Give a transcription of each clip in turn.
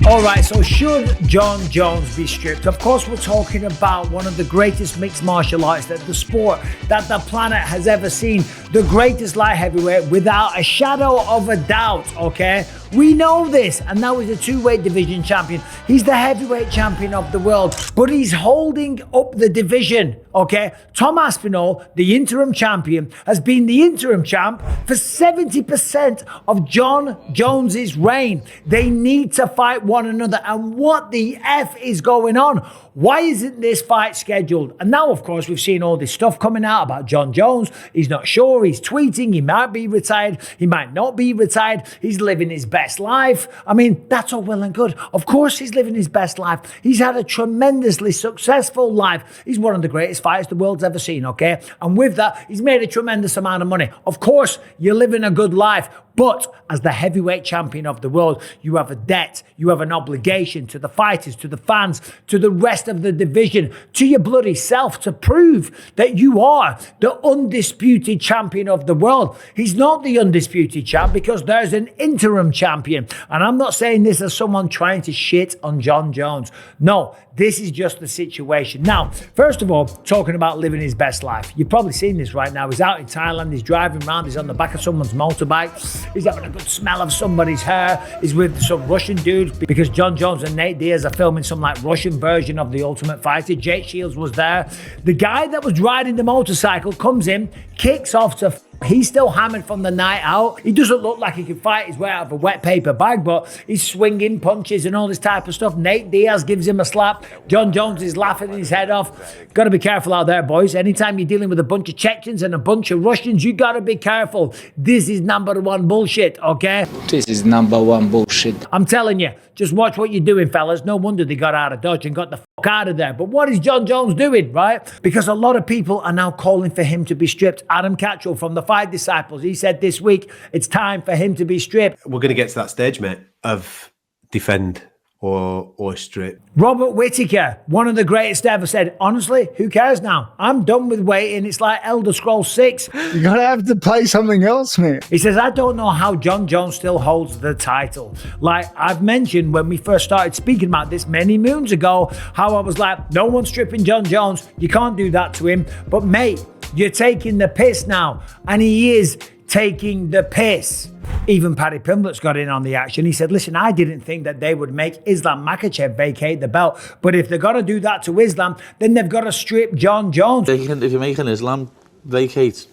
All right, so should Jon Jones be stripped? Of course, we're talking about one of the greatest mixed martial arts that the sport, that the planet has ever seen. The greatest light heavyweight without a shadow of a doubt, okay? We know this, and now he's a two-weight division champion. He's the heavyweight champion of the world, but he's holding up the division, okay? Tom Aspinall, the interim champion, has been the interim champ for 70% of Jon Jones's reign. They need to fight one another, and what the F is going on? Why isn't this fight scheduled? And now, of course, we've seen all this stuff coming out about Jon Jones. He's not sure, he's tweeting, he might be retired, he might not be retired, he's living his best life. I mean, that's all well and good. Of course he's living his best life. He's had a tremendously successful life. He's one of the greatest fighters the world's ever seen, okay? And with that, he's made a tremendous amount of money. Of course, you're living a good life, but as the heavyweight champion of the world, you have a debt, you have an obligation to the fighters, to the fans, to the rest of the division, to your bloody self to prove that you are the undisputed champion of the world. He's not the undisputed champ because there's an interim champion. And I'm not saying this as someone trying to shit on Jon Jones. No, this is just the situation. Now, first of all, talking about living his best life. You've probably seen this right now. He's out in Thailand, he's driving around, he's on the back of someone's motorbike. He's having a good smell of somebody's hair. He's with some Russian dudes because Jon Jones and Nate Diaz are filming some like Russian version of The Ultimate Fighter. Jake Shields was there. The guy that was riding the motorcycle comes in, kicks off to he's still hammered from the night out. He doesn't look like he can fight his way out of a wet paper bag, but he's swinging punches and all this type of stuff. Nate Diaz gives him a slap. Jon Jones is laughing his head off. Got to be careful out there, boys. Anytime you're dealing with a bunch of Chechens and a bunch of Russians, you got to be careful. This is number one bullshit, okay? This is number one bullshit. I'm telling you, just watch what you're doing, fellas. No wonder they got out of Dodge and got the fuck out of there. But what is Jon Jones doing, right? Because a lot of people are now calling for him to be stripped. Adam Catchell from the Fight Disciples, he said this week, it's time for him to be stripped. We're going to get to that stage, mate, of defend or strip. Robert Whittaker, one of the greatest ever, said, honestly, who cares now? I'm done with waiting. It's like Elder Scrolls 6. You're going to have to play something else, mate. He says, I don't know how Jon Jones still holds the title. Like I've mentioned when we first started speaking about this many moons ago, how I was like, no one's stripping Jon Jones. You can't do that to him. But mate, you're taking the piss now. And he is taking the piss. Even Paddy Pimblett's got in on the action. He said, listen, I didn't think that they would make Islam Makhachev vacate the belt. But if they're going to do that to Islam, then they've got to strip Jon Jones. If you're making Islam vacate,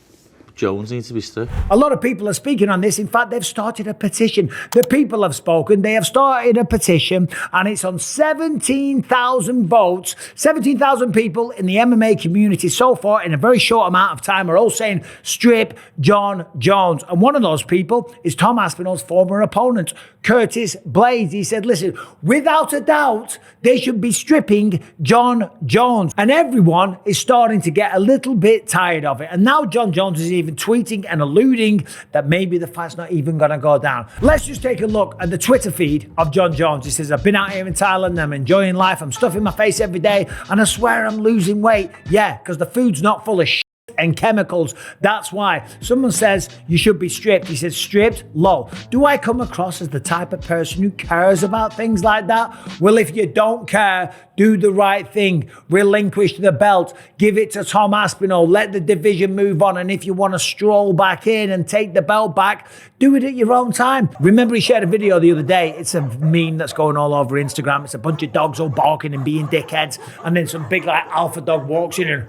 Jones needs to be stripped. A lot of people are speaking on this. In fact, they've started a petition. The people have spoken. They have started a petition, and it's on 17,000 votes. 17,000 people in the MMA community so far in a very short amount of time are all saying, strip Jon Jones. And one of those people is Tom Aspinall's former opponent, Curtis Blades. He said, listen, without a doubt, they should be stripping Jon Jones. And everyone is starting to get a little bit tired of it. And now Jon Jones is even tweeting and alluding that maybe the fight's not even going to go down. Let's just take a look at the Twitter feed of Jon Jones. He says, I've been out here in Thailand, I'm enjoying life, I'm stuffing my face every day, and I swear I'm losing weight. Yeah, because the food's not full of shit and chemicals. That's why. Someone says you should be stripped. He says stripped, low. Do I come across as the type of person who cares about things like that? Well, if you don't care, do the right thing. Relinquish the belt. Give it to Tom Aspinall. Let the division move on. And if you want to stroll back in and take the belt back, do it at your own time. Remember, he shared a video the other day. It's a meme that's going all over Instagram. It's a bunch of dogs all barking and being dickheads. And then some big like alpha dog walks in and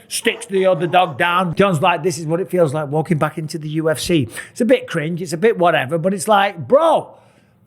sticks the other dog down. John's like, this is what it feels like walking back into the UFC. It's a bit cringe, it's a bit whatever, but it's like, bro,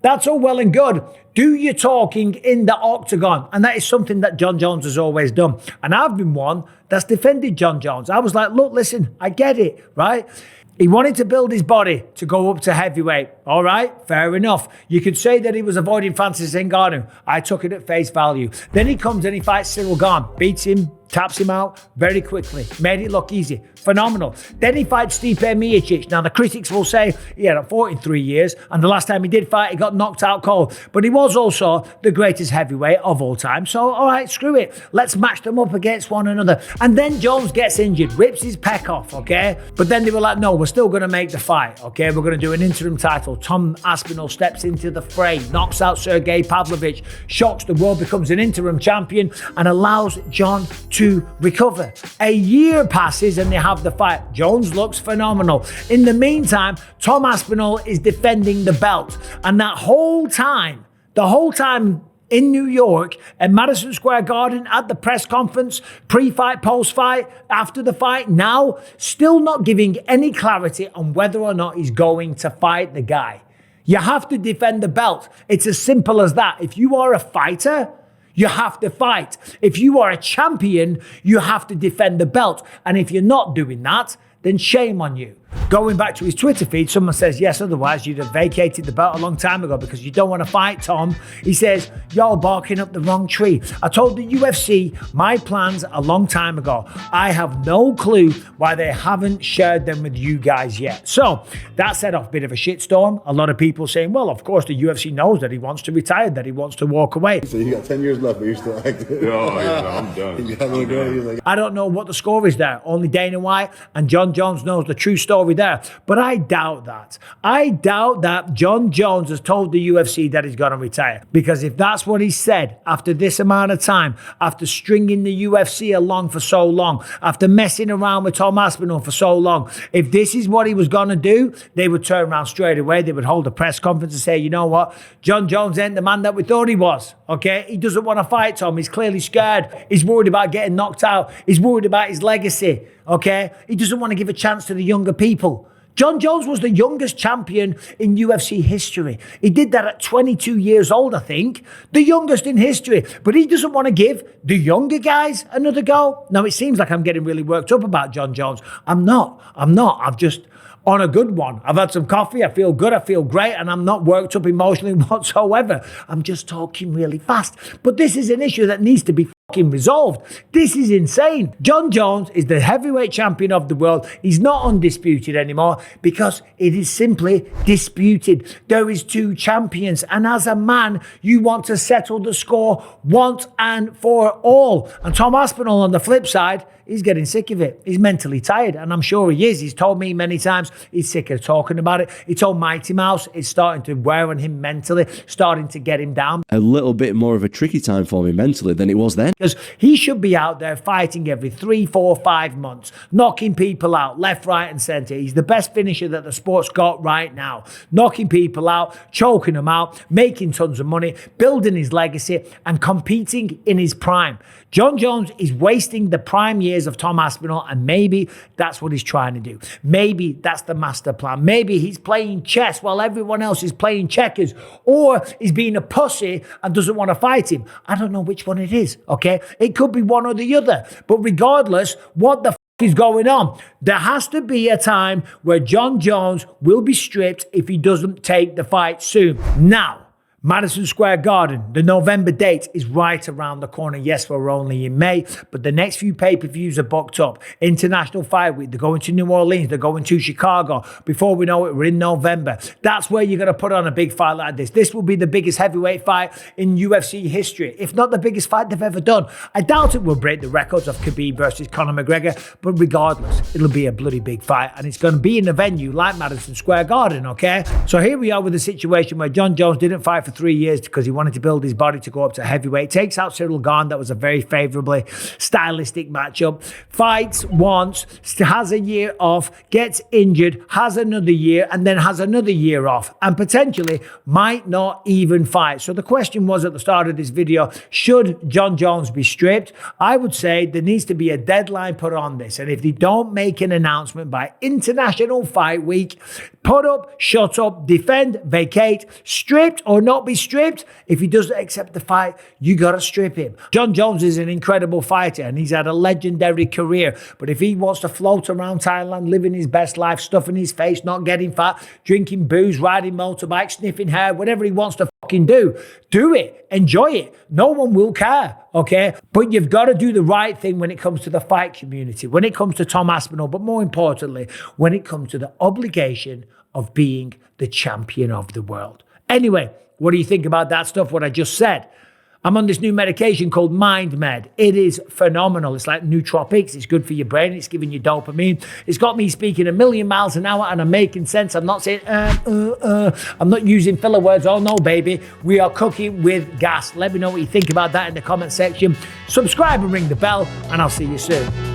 that's all well and good. Do your talking in the octagon. And that is something that Jon Jones has always done. And I've been one that's defended Jon Jones. I was like, look, listen, I get it, right? He wanted to build his body to go up to heavyweight. All right, fair enough. You could say that he was avoiding Francis Ngannou. I took it at face value. Then he comes and he fights Cyril Gane, beats him taps him out very quickly, made it look easy. Phenomenal. Then he fights Stipe Miocic. Now, the critics will say he had fought in 3 years, and the last time he did fight, he got knocked out cold. But he was also the greatest heavyweight of all time. So, all right, screw it. Let's match them up against one another. And then Jones gets injured, rips his pec off, okay? But then they were like, no, we're still going to make the fight, okay? We're going to do an interim title. Tom Aspinall steps into the fray, knocks out Sergey Pavlovich, shocks the world, becomes an interim champion, and allows Jon to recover. A year passes and they have the fight. Jones looks phenomenal. In the meantime, Tom Aspinall is defending the belt. And the whole time in New York at Madison Square Garden, at the press conference, pre-fight, post-fight, after the fight, now still not giving any clarity on whether or not he's going to fight the guy. You have to defend the belt. It's as simple as that. If you are a fighter, you have to fight. If you are a champion, you have to defend the belt. And if you're not doing that, then shame on you. Going back to his Twitter feed, someone says, yes, otherwise you'd have vacated the belt a long time ago because you don't want to fight, Tom. He says, you're barking up the wrong tree. I told the UFC my plans a long time ago. I have no clue why they haven't shared them with you guys yet. So that set off a bit of a shitstorm. A lot of people saying, well, of course, the UFC knows that he wants to retire, that he wants to walk away. So you got 10 years left, but you're still active. Oh, yeah, I'm done. I don't know what the score is there. Only Dana White and Jon Jones knows the true story there. But I doubt that. I doubt that Jon Jones has told the UFC that he's going to retire. Because if that's what he said after this amount of time, after stringing the UFC along for so long, after messing around with Tom Aspinall for so long, if this is what he was going to do, they would turn around straight away. They would hold a press conference and say, you know what? Jon Jones ain't the man that we thought he was. Okay? He doesn't want to fight Tom. He's clearly scared. He's worried about getting knocked out. He's worried about his legacy. Okay? He doesn't want to give a chance to the younger people. Jon Jones was the youngest champion in UFC history. He did that at 22 years old, I think. The youngest in history. But he doesn't want to give the younger guys another go. Now, it seems like I'm getting really worked up about Jon Jones. I'm not. I'm just on a good one. I've had some coffee. I feel good. I feel great. And I'm not worked up emotionally whatsoever. I'm just talking really fast. But this is an issue that needs to be fucking resolved. This is insane. Jon Jones is the heavyweight champion of the world. He's not undisputed anymore because it is simply disputed. There is two champions. And as a man, you want to settle the score once and for all. And Tom Aspinall on the flip side, he's getting sick of it. He's mentally tired, and I'm sure he is. He's told me many times he's sick of talking about it. He told Mighty Mouse it's starting to wear on him mentally, starting to get him down. A little bit more of a tricky time for me mentally than it was then. Because he should be out there fighting every 3, 4, 5 months, knocking people out left, right, and centre. He's the best finisher that the sport's got right now. Knocking people out, choking them out, making tons of money, building his legacy, and competing in his prime. Jon Jones is wasting the prime years of Tom Aspinall, and maybe that's what he's trying to do. Maybe that's the master plan. Maybe he's playing chess while everyone else is playing checkers, or he's being a pussy and doesn't want to fight him. I don't know which one it is, okay? It could be one or the other. But regardless, what the is going on, there has to be a time where Jon Jones will be stripped if he doesn't take the fight soon. Now, Madison Square Garden, the November date is right around the corner. Yes, we're only in May, but the next few pay-per-views are booked up. International Fight Week, they're going to New Orleans, they're going to Chicago. Before we know it, we're in November. That's where you're going to put on a big fight like this. This will be the biggest heavyweight fight in UFC history, if not the biggest fight they've ever done. I doubt it will break the records of Khabib versus Conor McGregor, but regardless, it'll be a bloody big fight, and it's going to be in a venue like Madison Square Garden, okay? So here we are with a situation where Jon Jones didn't fight for 3 years because he wanted to build his body to go up to heavyweight. Takes out Cyril Gane. That was a very favorably stylistic matchup. Fights once, has a year off, gets injured, has another year, and then has another year off, and potentially might not even fight. So the question was at the start of this video, should Jon Jones be stripped? I would say there needs to be a deadline put on this, and if they don't make an announcement by International Fight Week, put up, shut up, defend, vacate, stripped or not be stripped. If he doesn't accept the fight, you got to strip him. Jon Jones is an incredible fighter and he's had a legendary career. But if he wants to float around Thailand, living his best life, stuffing his face, not getting fat, drinking booze, riding motorbikes, sniffing hair, whatever he wants to do. Do it. Enjoy it. No one will care, okay? But you've got to do the right thing when it comes to the fight community, when it comes to Tom Aspinall, but more importantly, when it comes to the obligation of being the champion of the world. Anyway, what do you think about that stuff, what I just said? I'm on this new medication called Mind Med. It is phenomenal. It's like nootropics. It's good for your brain. It's giving you dopamine. It's got me speaking 1,000,000 miles an hour and I'm making sense. I'm not saying, I'm not using filler words. Oh no, baby. We are cooking with gas. Let me know what you think about that in the comment section. Subscribe and ring the bell and I'll see you soon.